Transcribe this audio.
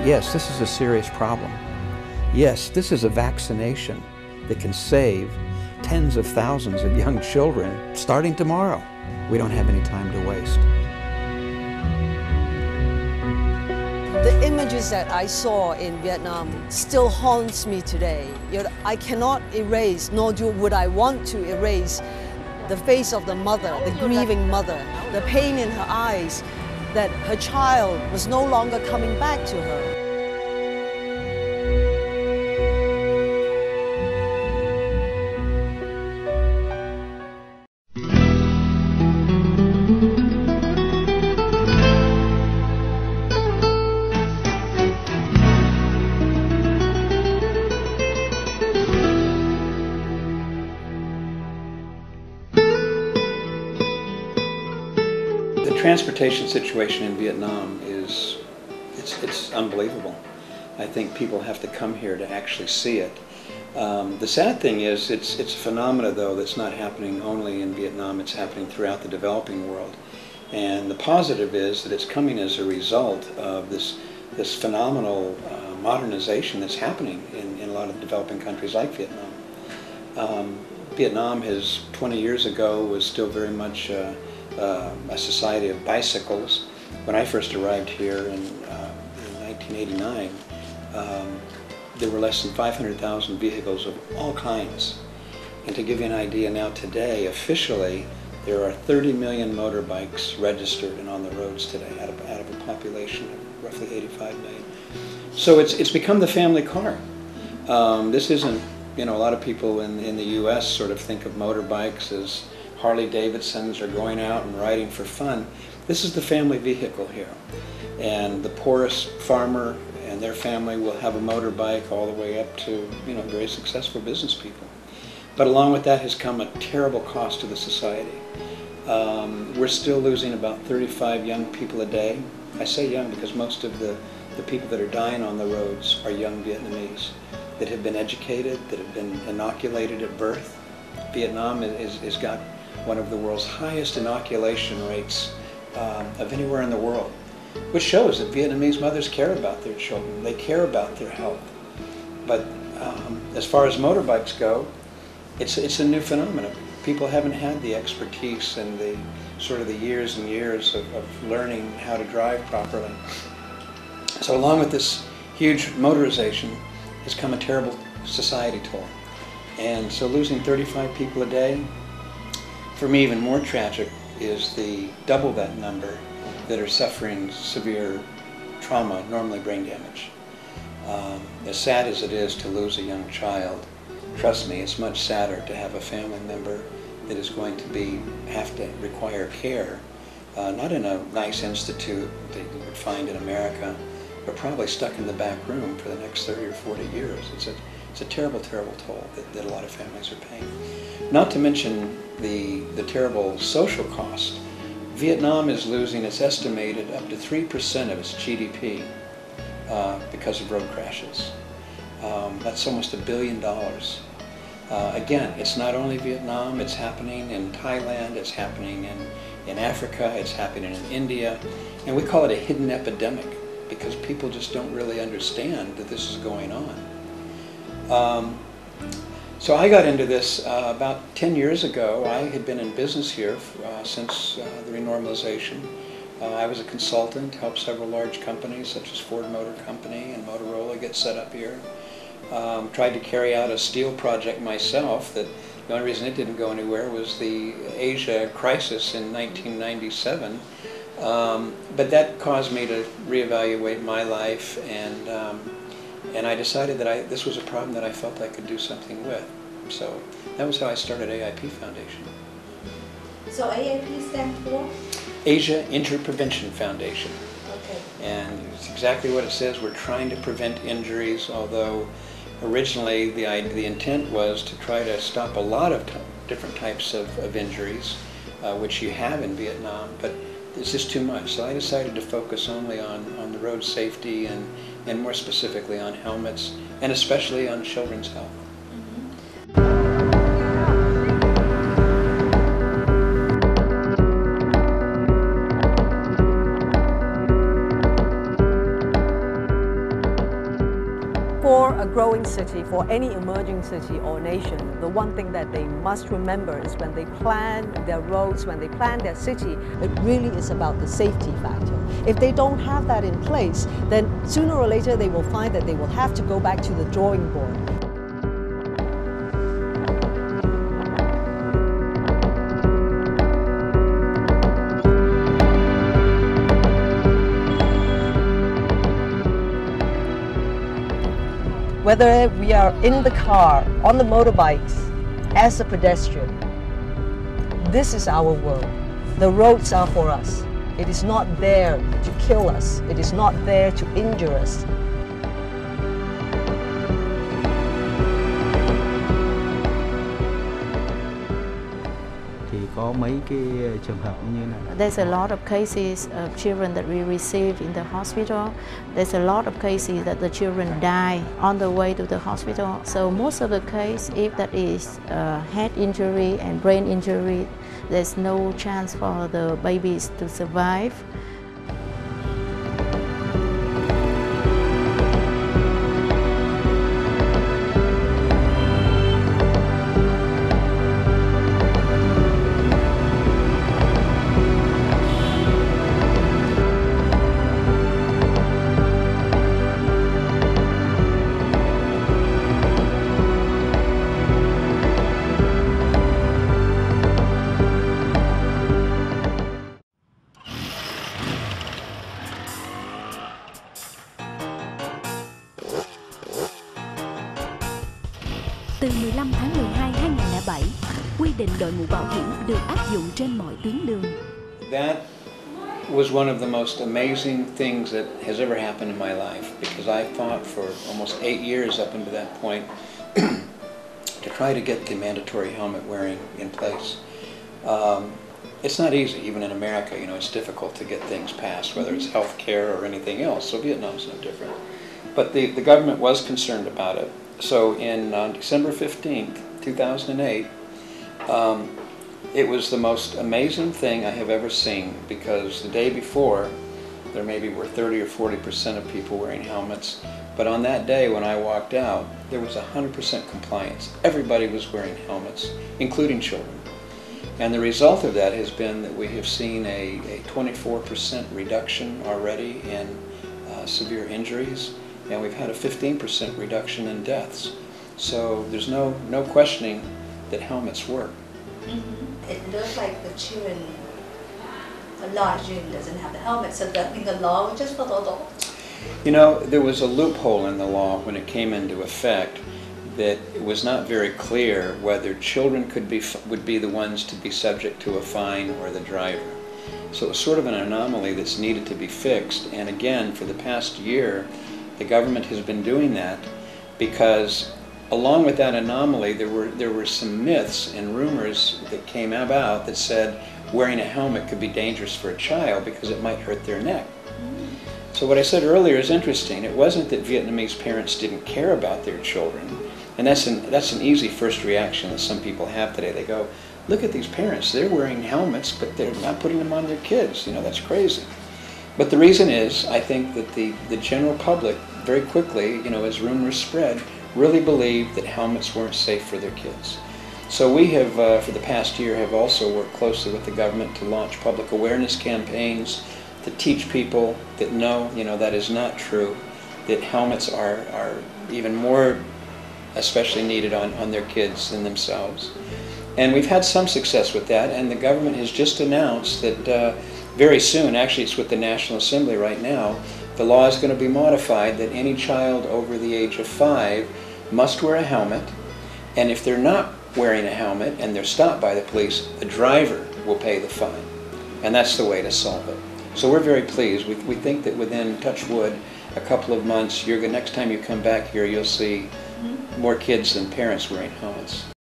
yes, this is a serious problem. Yes, this is a vaccination that can save tens of thousands of young children starting tomorrow. We don't have any time to waste. The images that I saw in Vietnam still haunts me today. I cannot erase, nor would I want to erase, the face of the mother, the grieving mother, the pain in her eyes that her child was no longer coming back to her. The transportation situation in Vietnam is it's unbelievable. I think people have to come here to actually see it. The sad thing is it's a phenomena, though, that's not happening only in Vietnam. It's happening throughout the developing world. And the positive is that it's coming as a result of this phenomenal modernization that's happening in a lot of developing countries like Vietnam. Vietnam 20 years ago was still very much a society of bicycles. When I first arrived here in 1989, there were less than 500,000 vehicles of all kinds. And to give you an idea, now today, officially, there are 30 million motorbikes registered and on the roads today out of a population of roughly 85 million. So it's become the family car. This isn't, a lot of people in the U.S. sort of think of motorbikes as Harley Davidsons or going out and riding for fun. This is the family vehicle here. And the poorest farmer and their family will have a motorbike all the way up to, very successful business people. But along with that has come a terrible cost to the society. We're still losing about 35 young people a day. I say young because most of the people that are dying on the roads are young Vietnamese that have been educated, that have been inoculated at birth. Vietnam has got one of the world's highest inoculation rates of anywhere in the world, which shows that Vietnamese mothers care about their children. They care about their health. But as far as motorbikes go, it's a new phenomenon. People haven't had the expertise and the sort of the years and years of learning how to drive properly. So along with this huge motorization has come a terrible society toll. And so losing 35 people a day, for me even more tragic is the double that number that are suffering severe trauma, normally brain damage. As sad as it is to lose a young child, trust me, it's much sadder to have a family member that is going to have to require care, not in a nice institute that you would find in America, but probably stuck in the back room for the next 30 or 40 years. It's a terrible, terrible toll that a lot of families are paying. Not to mention the terrible social cost. Vietnam is losing, it's estimated, up to 3% of its GDP because of road crashes. That's almost $1 billion. Again, it's not only Vietnam, it's happening in Thailand, it's happening in Africa, it's happening in India, and we call it a hidden epidemic because people just don't really understand that this is going on. So I got into this about 10 years ago. I had been in business here since the renormalization. I was a consultant, helped several large companies such as Ford Motor Company and Motorola get set up here. Tried to carry out a steel project myself that the only reason it didn't go anywhere was the Asia crisis in 1997. But that caused me to reevaluate my life, and I decided that this was a problem that I felt I could do something with. So that was how I started AIP Foundation. So AIP stands for? Asia Interprevention Foundation. Okay. And it's exactly what it says. We're trying to prevent injuries, although originally the intent was to try to stop a lot of different types of injuries, which you have in Vietnam, but it's just too much. So I decided to focus only on the road safety and more specifically on helmets, and especially on children's health. growing city, for any emerging city or nation, the one thing that they must remember is when they plan their roads, when they plan their city, it really is about the safety factor. If they don't have that in place, then sooner or later they will find that they will have to go back to the drawing board. Whether we are in the car, on the motorbikes, as a pedestrian, this is our world. The roads are for us. It is not there to kill us. It is not there to injure us. Có mấy cái trường hợp như này. There's a lot of cases of children that we receive in the hospital. There's a lot of cases that the children die on the way to the hospital. So most of the case, if that is head injury and brain injury, there's no chance for the babies to survive. Từ 15 tháng 12 2007, quy định đội mũ bảo hiểm được áp dụng trên mọi tuyến đường. That was one of the most amazing things that has ever happened in my life, because I fought for almost 8 years up until that point to try to get the mandatory helmet wearing in place. It's not easy, even in America. You know, it's difficult to get things passed, whether it's health care or anything else. So Vietnam's no different. But the government was concerned about it. So in December 15th, 2008, it was the most amazing thing I have ever seen, because the day before, there maybe were 30 or 40% of people wearing helmets. But on that day when I walked out, there was 100% compliance. Everybody was wearing helmets, including children. And the result of that has been that we have seen a 24% reduction already in severe injuries. And we've had a 15% reduction in deaths. So there's no questioning that helmets work. Mm-hmm. It looks like the children, a lot of children doesn't have the helmet, so I think the law was just for the adults. You know, there was a loophole in the law when it came into effect that it was not very clear whether children would be the ones to be subject to a fine or the driver. So it was sort of an anomaly that's needed to be fixed. And again, for the past year, the government has been doing that, because along with that anomaly, there were some myths and rumors that came about that said wearing a helmet could be dangerous for a child because it might hurt their neck. So what I said earlier is interesting. It wasn't that Vietnamese parents didn't care about their children, and that's an easy first reaction that some people have today. They go, look at these parents, they're wearing helmets, but they're not putting them on their kids. You know, that's crazy. But the reason is, I think that the general public, very quickly, you know, as rumors spread, really believed that helmets weren't safe for their kids. So we have, for the past year, have also worked closely with the government to launch public awareness campaigns to teach people that no, you know, that is not true, that helmets are even more especially needed on their kids than themselves. And we've had some success with that, and the government has just announced that very soon, actually it's with the National Assembly right now, the law is going to be modified that any child over the age of 5 must wear a helmet, and if they're not wearing a helmet and they're stopped by the police, the driver will pay the fine. And that's the way to solve it. So we're very pleased. We think that within, touch wood, a couple of months, next time you come back here, you'll see more kids than parents wearing helmets.